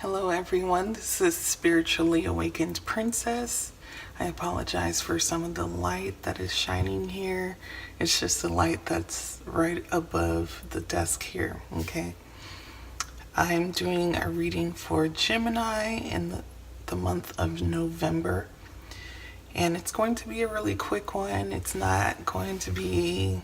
Hello everyone, this is Spiritually Awakened Princess. I apologize for some of the light that is shining here. It's just the light that's right above the desk here, okay? I'm doing a reading for Gemini in the month of November. And it's going to be a really quick one. It's not going to be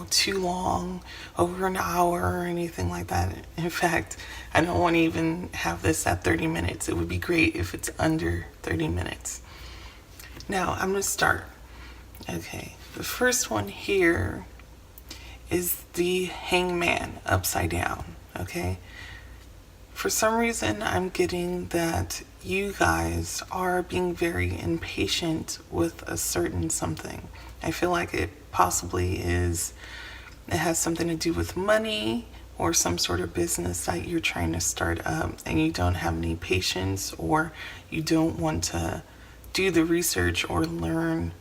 too long, over an hour or anything like that. In fact, I don't want to even have this at 30 minutes. It would be great if it's under 30 minutes. Now, I'm going to start. Okay, the first one here is the Hangman upside down, okay? For some reason, I'm getting that you guys are being very impatient with a certain something. I feel like it possibly it has something to do with money or some sort of business that you're trying to start up and you don't have any patience, or you don't want to do the research or learn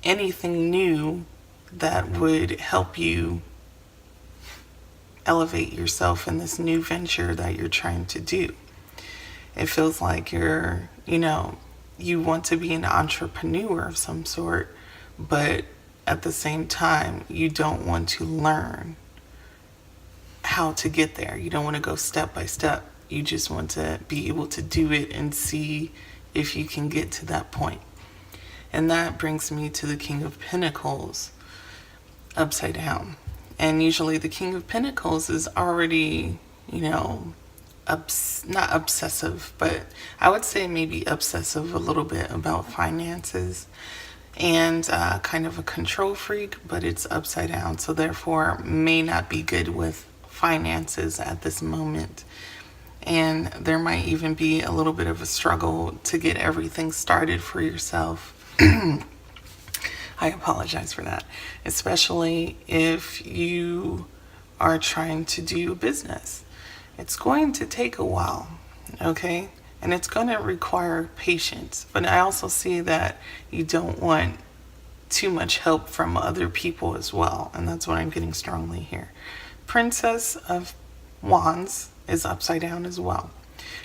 anything new that would help you elevate yourself in this new venture that you're trying to do. It feels like you want to be an entrepreneur of some sort, but at the same time, you don't want to learn how to get there. You don't want to go step by step. You just want to be able to do it and see if you can get to that point. And that brings me to the King of Pentacles upside down. And usually the King of Pentacles is already, not obsessive, but I would say maybe obsessive a little bit about finances, and kind of a control freak, but it's upside down, so therefore may not be good with finances at this moment. And there might even be a little bit of a struggle to get everything started for yourself. I apologize for that, especially if you are trying to do business. It's going to take a while, okay? And it's going to require patience. But I also see that you don't want too much help from other people as well. And that's what I'm getting strongly here. Princess of Wands is upside down as well.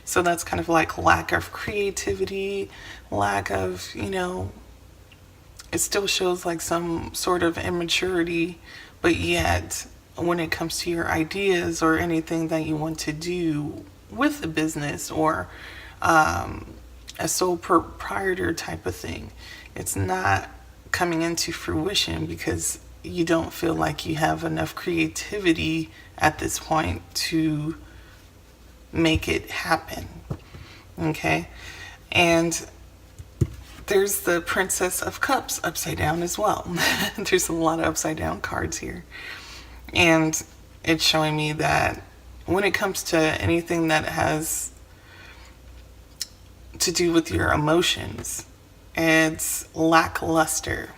So that's kind of like lack of creativity, lack of, it still shows like some sort of immaturity, but yet when it comes to your ideas or anything that you want to do with the business or a sole proprietor type of thing, it's not coming into fruition because you don't feel like you have enough creativity at this point to make it happen. Okay? And there's the Princess of Cups upside down as well. There's a lot of upside down cards here. And it's showing me that when it comes to anything that has to do with your emotions, it's lackluster,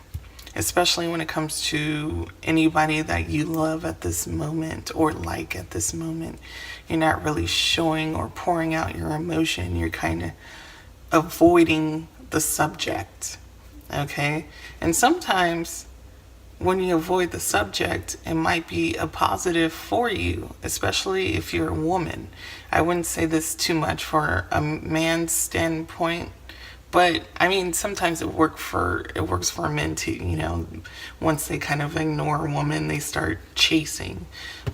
especially when it comes to anybody that you love at this moment or like at this moment. You're not really showing or pouring out your emotion. You're kind of avoiding the subject, okay? And sometimes when you avoid the subject, it might be a positive for you, especially if you're a woman. I wouldn't say this too much for a man's standpoint, but I mean, sometimes it works for men too, once they kind of ignore a woman, they start chasing.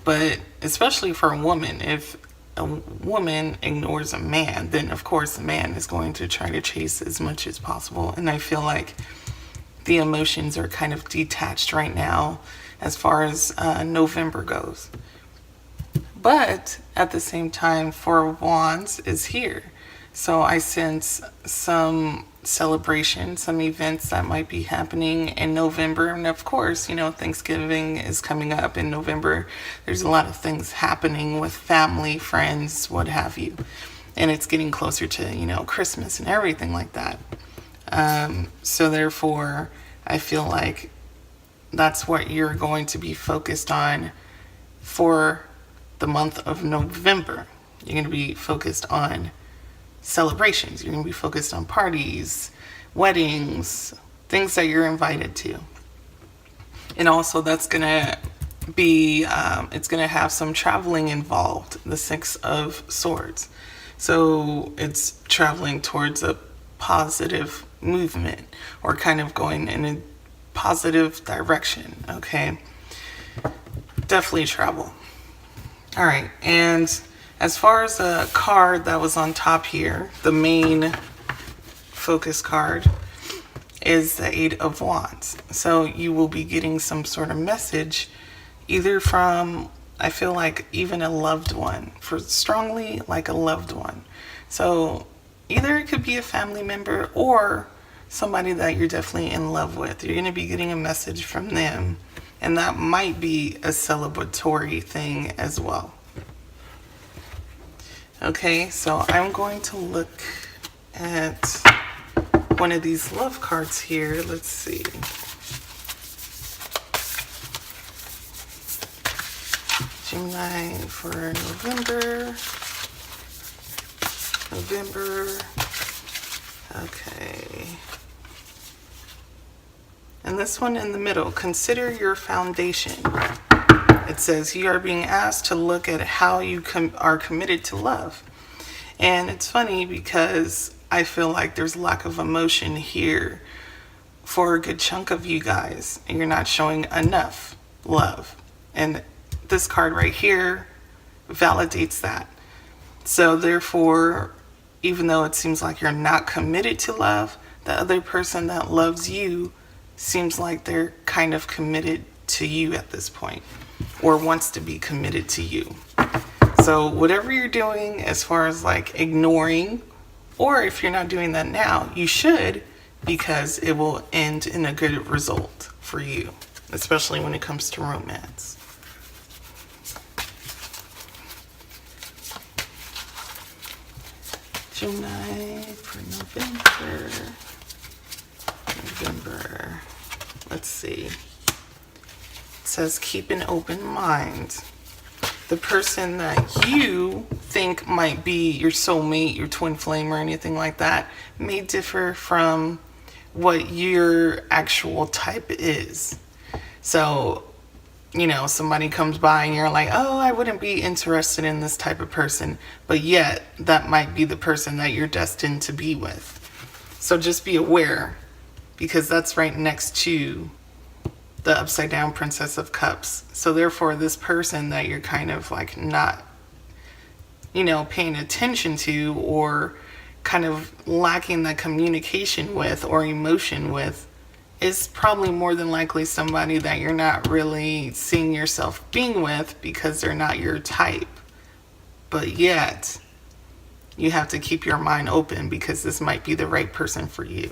But especially for a woman, if a woman ignores a man, then of course the man is going to try to chase as much as possible. And I feel like the emotions are kind of detached right now as far as November goes. But at the same time, Four of Wands is here. So I sense some celebration, some events that might be happening in November. And of course, Thanksgiving is coming up in November. There's a lot of things happening with family, friends, what have you. And it's getting closer to, Christmas and everything like that. So therefore, I feel like that's what you're going to be focused on for the month of November. You're going to be focused on celebrations. You're going to be focused on parties, weddings, things that you're invited to. And also that's going to be, it's going to have some traveling involved, the Six of Swords. So it's traveling towards a positive movement or kind of going in a positive direction, okay? Definitely travel. All right, and as far as a card that was on top here, the main focus card is the Eight of Wands. So you will be getting some sort of message either from, I feel like, even a loved one, for strongly like a loved one. So either it could be a family member or somebody that you're definitely in love with. You're going to be getting a message from them, and that might be a celebratory thing as well. Okay, so I'm going to look at one of these love cards here. Let's see. Gemini for November. Okay. And this one in the middle, consider your foundation. It says you are being asked to look at how you are committed to love. And it's funny because I feel like there's lack of emotion here for a good chunk of you guys, and you're not showing enough love. And this card right here validates that. So therefore, even though it seems like you're not committed to love, the other person that loves you seems like they're kind of committed to you at this point, or wants to be committed to you. So whatever you're doing as far as like ignoring, or if you're not doing that now, you should, because it will end in a good result for you, especially when it comes to romance. Gemini for November. Let's see. It says keep an open mind. The person that you think might be your soulmate, your twin flame, or anything like that may differ from what your actual type is. So, you know, somebody comes by and you're like, oh, I wouldn't be interested in this type of person, but yet that might be the person that you're destined to be with. So just be aware, because that's right next to the upside down Princess of Cups. So therefore, this person that you're kind of like not, you know, paying attention to, or kind of lacking that communication with or emotion with, is probably more than likely somebody that you're not really seeing yourself being with, because they're not your type. But yet, you have to keep your mind open, because this might be the right person for you.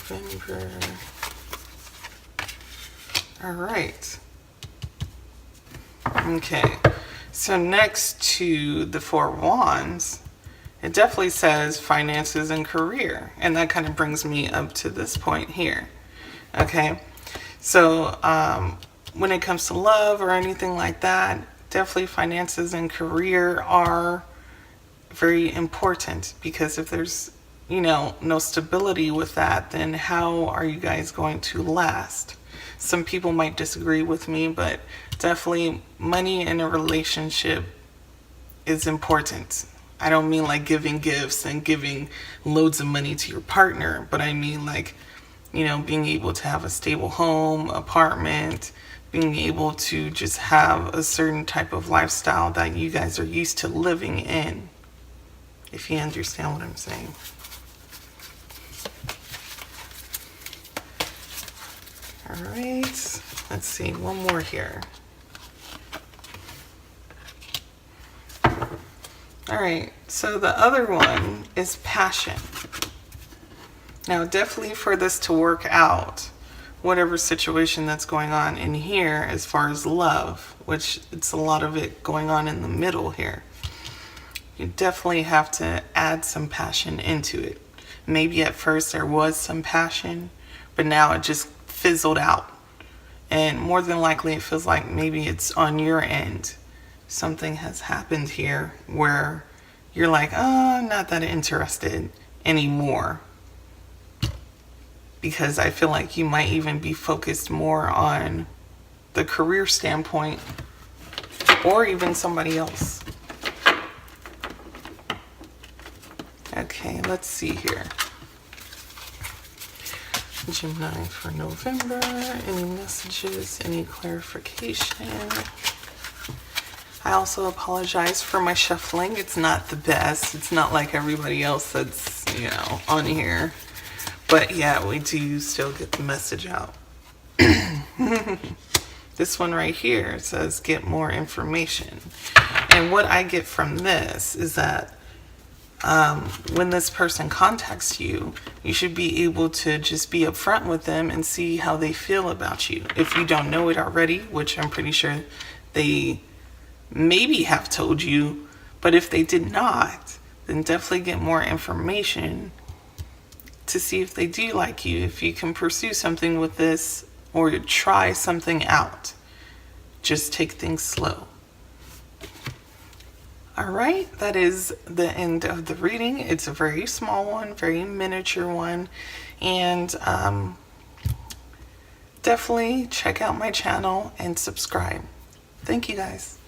November. All right. Okay. So next to the Four of Wands, it definitely says finances and career. And that kind of brings me up to this point here. Okay. So when it comes to love or anything like that, definitely finances and career are very important, because if there's, you know, no stability with that, then how are you guys going to last? Some people might disagree with me, but definitely money in a relationship is important. I don't mean like giving gifts and giving loads of money to your partner, but I mean like, you know, being able to have a stable home, apartment, being able to just have a certain type of lifestyle that you guys are used to living in, if you understand what I'm saying. All right, let's see, one more here. All right, so the other one is passion. Now, definitely for this to work out, whatever situation that's going on in here as far as love, which it's a lot of it going on in the middle here, you definitely have to add some passion into it. Maybe at first there was some passion, but now it just fizzled out. And more than likely it feels like maybe it's on your end. Something has happened here where you're like, oh, I'm not that interested anymore. because I feel like you might even be focused more on the career standpoint or even somebody else. Okay, let's see here. Gemini for November. Any messages? Any clarification? I also apologize for my shuffling. It's not the best. It's not like everybody else that's, on here. But yeah, we do still get the message out. This one right here says get more information. And what I get from this is that when this person contacts you, you should be able to just be upfront with them and see how they feel about you. If you don't know it already, which I'm pretty sure they maybe have told you, but if they did not, then definitely get more information to see if they do like you, if you can pursue something with this or try something out. Just take things slow. All right, that is the end of the reading. It's a very small one, very miniature one, and definitely check out my channel and subscribe. Thank you guys.